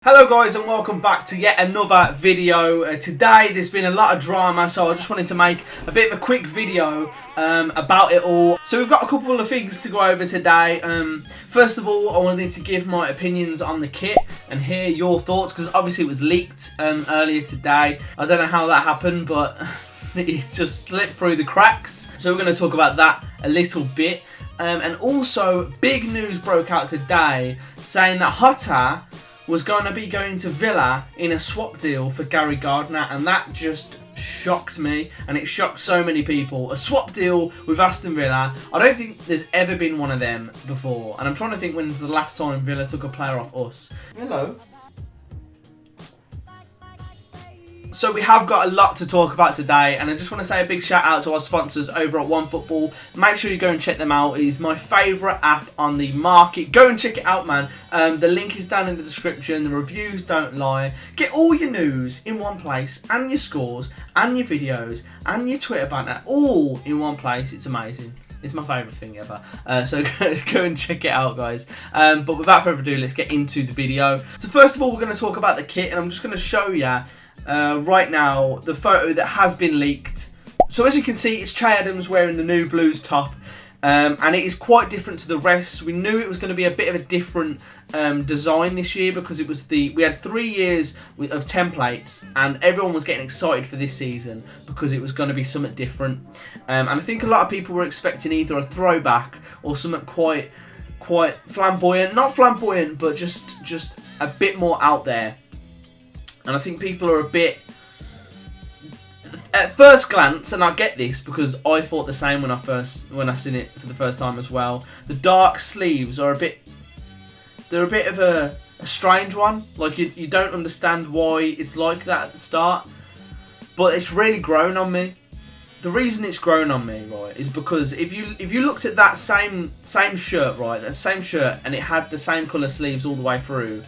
Hello guys and welcome back to yet another video. Today there's been a lot of drama, so I just wanted to make a bit of a quick video about it all. So we've got a couple of things to go over today. First of all, I wanted to give my opinions on the kit and hear your thoughts, because obviously it was leaked earlier today. I don't know how that happened, but it just slipped through the cracks. So we're going to talk about that a little bit. And also, big news broke out today saying that Jota was going to be going to Villa in a swap deal for Gary Gardner, and that just shocked me, and it shocked so many people. A swap deal with Aston Villa. I don't think there's ever been one of them before, and I'm trying to think when's the last time Villa took a player off us. Hello. So we have got a lot to talk about today, and I just want to say a big shout out to our sponsors over at OneFootball. Make sure you go and check them out. It is my favourite app on the market. Go and check it out, man. The link is down in the description. The reviews don't lie. Get all your news in one place, and your scores, and your videos, and your Twitter banter, all in one place. It's amazing. It's my favourite thing ever. So go and check it out, guys. But without further ado, let's get into the video. So first of all, we're going to talk about the kit, and I'm just going to show you right now the photo that has been leaked. So as you can see, it's Che Adams wearing the new Blues top, and it is quite different to the rest. We knew it was going to be a bit of a different design this year, because it was we had 3 years of templates, and everyone was getting excited for this season because it was going to be something different. And I think a lot of people were expecting either a throwback or something quite flamboyant, not flamboyant, but just a bit more out there. And I think people are a bit, at first glance, and I get this because I thought the same when I seen it for the first time as well. The dark sleeves are they're a bit of a strange one. Like you don't understand why it's like that at the start, but it's really grown on me. The reason it's grown on me, right, is because if you looked at that same shirt, right, that same shirt, and it had the same colour sleeves all the way through,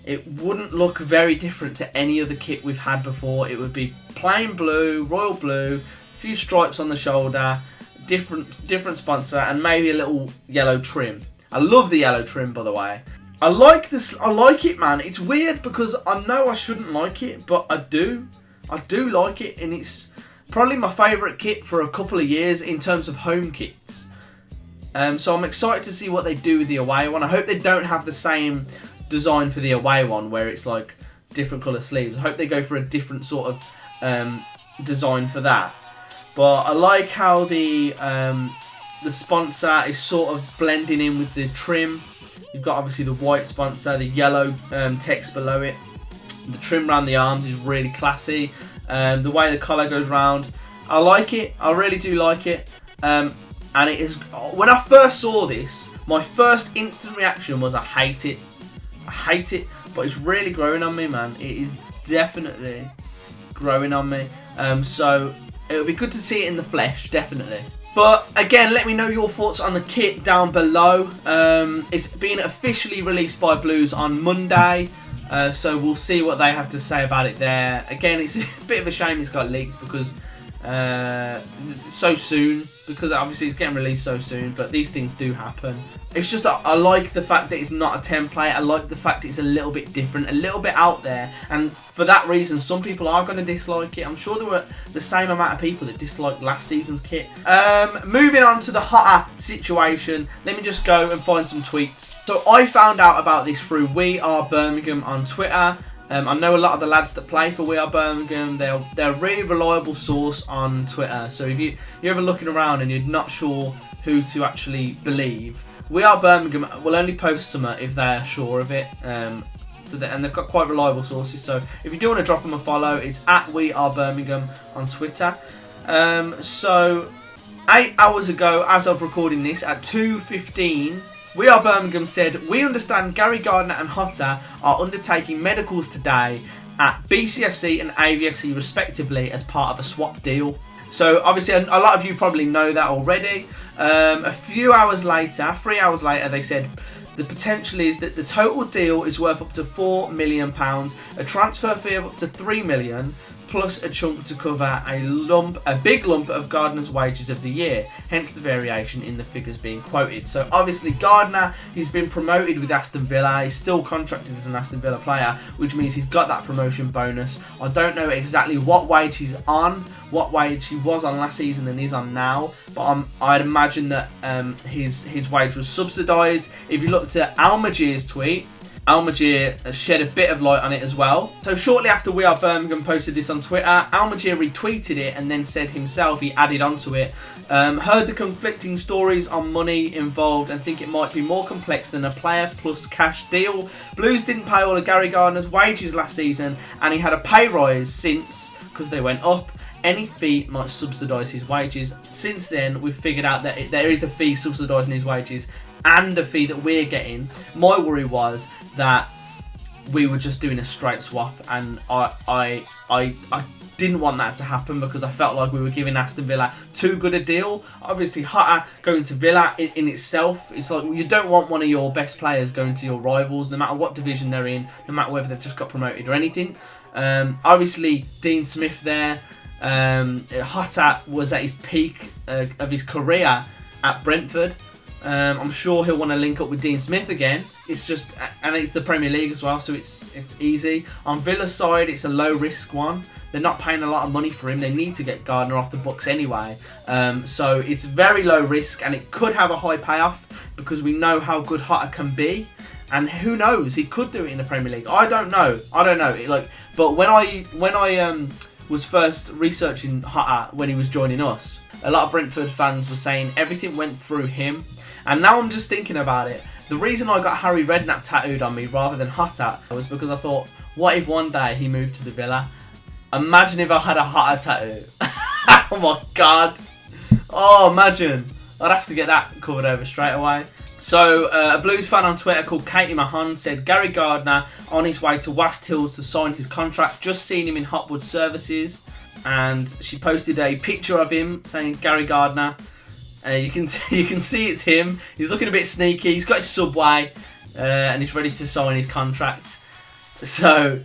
it wouldn't look very different to any other kit we've had before. It would be plain blue, royal blue, a few stripes on the shoulder, different sponsor, and maybe a little yellow trim. I love the yellow trim, by the way. I like this. I like it, man. It's weird because I know I shouldn't like it, but I do. I do like it, and it's probably my favourite kit for a couple of years in terms of home kits. So I'm excited to see what they do with the away one. I hope they don't have the same design for the away one where it's like different colour sleeves. I hope they go for a different sort of design for that. But I like how the sponsor is sort of blending in with the trim. You've got obviously the white sponsor, the yellow text below it. The trim around the arms is really classy. The way the collar goes round, I like it. I really do like it. And it is, when I first saw this, my first instant reaction was I hate it. I hate it, but it's really growing on me, man. It is definitely growing on me. So it would be good to see it in the flesh, definitely. But again, let me know your thoughts on the kit down below. It's been officially released by Blues on Monday, so we'll see what they have to say about it there. Again, it's a bit of a shame it's got leaked because so soon, because obviously it's getting released so soon, but these things do happen. It's just I like the fact that it's not a template. I like the fact it's a little bit different, a little bit out there, and for that reason some people are going to dislike it. I'm sure there were the same amount of people that disliked last season's kit. Moving on to the hotter situation, let me just go and find some tweets. So I found out about this through We Are Birmingham on Twitter. I know a lot of the lads that play for We Are Birmingham. They're a really reliable source on Twitter. So if you're ever looking around and you're not sure who to actually believe, We Are Birmingham will only post something if they're sure of it. And they've got quite reliable sources. So if you do want to drop them a follow, it's at We Are Birmingham on Twitter. So 8 hours ago, as of recording this, at 2:15. We Are Birmingham said, "We understand Gary Gardner and Jota are undertaking medicals today at BCFC and AVFC respectively as part of a swap deal." So obviously a lot of you probably know that already. A few hours later, 3 hours later, they said the potential is that the total deal is worth up to £4 million, a transfer fee of up to £3 million, plus a chunk to cover a big lump of Gardner's wages of the year, hence the variation in the figures being quoted. So obviously Gardner, he's been promoted with Aston Villa, he's still contracted as an Aston Villa player, which means he's got that promotion bonus. I don't know exactly what wage he's on, what wage he was on last season and is on now, but I'd imagine that his wage was subsidised. If you looked at Almagir's tweet, Almagir shed a bit of light on it as well. So shortly after We Are Birmingham posted this on Twitter, Almagir retweeted it and then said himself, he added onto it, heard the conflicting stories on money involved and think it might be more complex than a player plus cash deal. Blues didn't pay all of Gary Gardner's wages last season and he had a pay rise since, because they went up. Any fee might subsidise his wages. Since then, we've figured out that there is a fee subsidising his wages and a fee that we're getting. My worry was that we were just doing a straight swap, and I didn't want that to happen because I felt like we were giving Aston Villa too good a deal. Obviously, Jota going to Villa in itself, it's like you don't want one of your best players going to your rivals, no matter what division they're in, no matter whether they've just got promoted or anything. Obviously, Dean Smith there. Jota was at his peak of his career at Brentford. I'm sure he'll want to link up with Dean Smith again. It's just, and it's the Premier League as well, so it's easy. On Villa's side, it's a low risk one. They're not paying a lot of money for him. They need to get Gardner off the books anyway. So it's very low risk, and it could have a high payoff because we know how good Jota can be. And who knows? He could do it in the Premier League. I don't know. But when I was first researching Jota when he was joining us, a lot of Brentford fans were saying everything went through him. And now I'm just thinking about it. The reason I got Harry Redknapp tattooed on me rather than Jota was because I thought, what if one day he moved to the Villa? Imagine if I had a Jota tattoo. Oh my god. Oh, imagine. I'd have to get that covered over straight away. So, a Blues fan on Twitter called Katie Mahon said, Gary Gardner on his way to West Hills to sign his contract. Just seen him in Hotwood Services. And she posted a picture of him saying, Gary Gardner. You can see it's him. He's looking a bit sneaky. He's got his subway. And he's ready to sign his contract. So,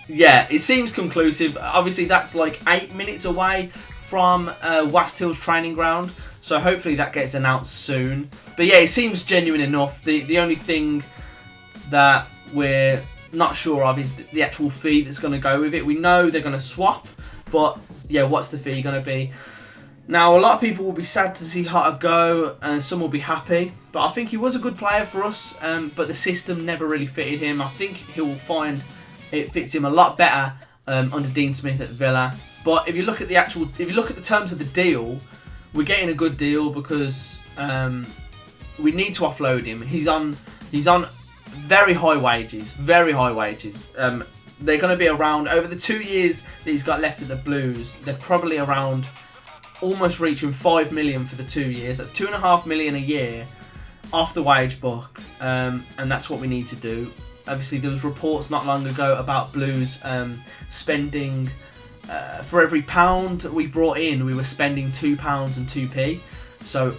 yeah, it seems conclusive. Obviously, that's like 8 minutes away from West Hills training ground. So hopefully that gets announced soon. But yeah, it seems genuine enough. The only thing that we're not sure of is the actual fee that's going to go with it. We know they're going to swap, but yeah, what's the fee going to be? Now, a lot of people will be sad to see Jota go, and some will be happy. But I think he was a good player for us, but the system never really fitted him. I think he will find it fits him a lot better under Dean Smith at Villa. But if you look at the terms of the deal, we're getting a good deal because we need to offload him. He's on very high wages. They're going to be around, over the 2 years that he's got left at the Blues, they're probably around almost reaching 5 million for the 2 years. That's 2.5 million a year off the wage book, and that's what we need to do. Obviously, there was reports not long ago about Blues spending, for every pound we brought in, we were spending £2 and 2p. So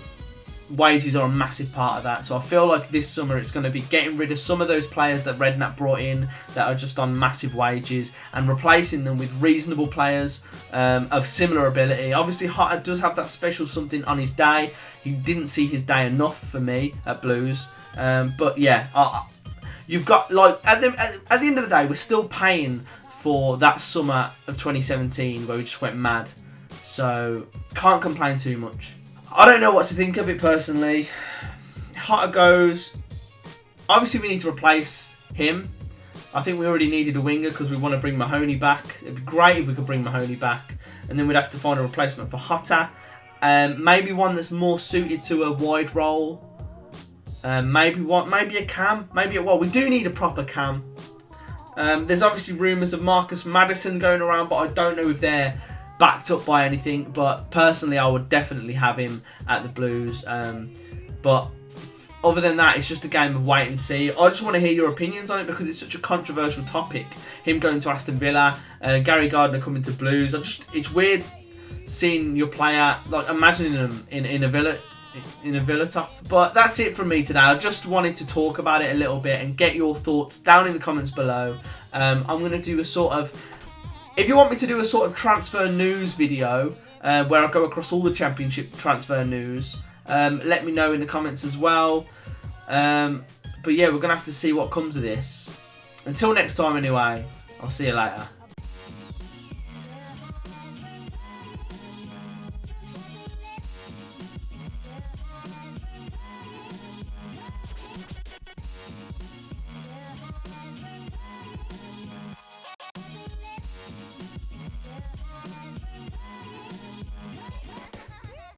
wages are a massive part of that. So I feel like this summer it's going to be getting rid of some of those players that Redknapp brought in that are just on massive wages and replacing them with reasonable players of similar ability. Obviously, Jota does have that special something on his day. He didn't see his day enough for me at Blues. But yeah, you've got, like, at the end of the day, we're still paying for that summer of 2017 where we just went mad. So can't complain too much. I don't know what to think of it personally. Jota goes. Obviously, we need to replace him. I think we already needed a winger because we want to bring Mahoney back. It'd be great if we could bring Mahoney back. And then we'd have to find a replacement for Jota. Maybe one that's more suited to a wide role. Maybe a cam. We do need a proper cam. There's obviously rumours of Marcus Maddison going around, but I don't know if they're backed up by anything. But personally, I would definitely have him at the Blues. But other than that, it's just a game of wait and see. I just want to hear your opinions on it because it's such a controversial topic. Him going to Aston Villa, Gary Gardner coming to Blues. It's weird seeing your player, like imagining him in a Villa top. But that's it from me today. I just wanted to talk about it a little bit and get your thoughts down in the comments below. I'm going to do a sort of If you want me to do a sort of transfer news video where I go across all the Championship transfer news, let me know in the comments as well. But yeah, we're going to have to see what comes of this. Until next time anyway, I'll see you later.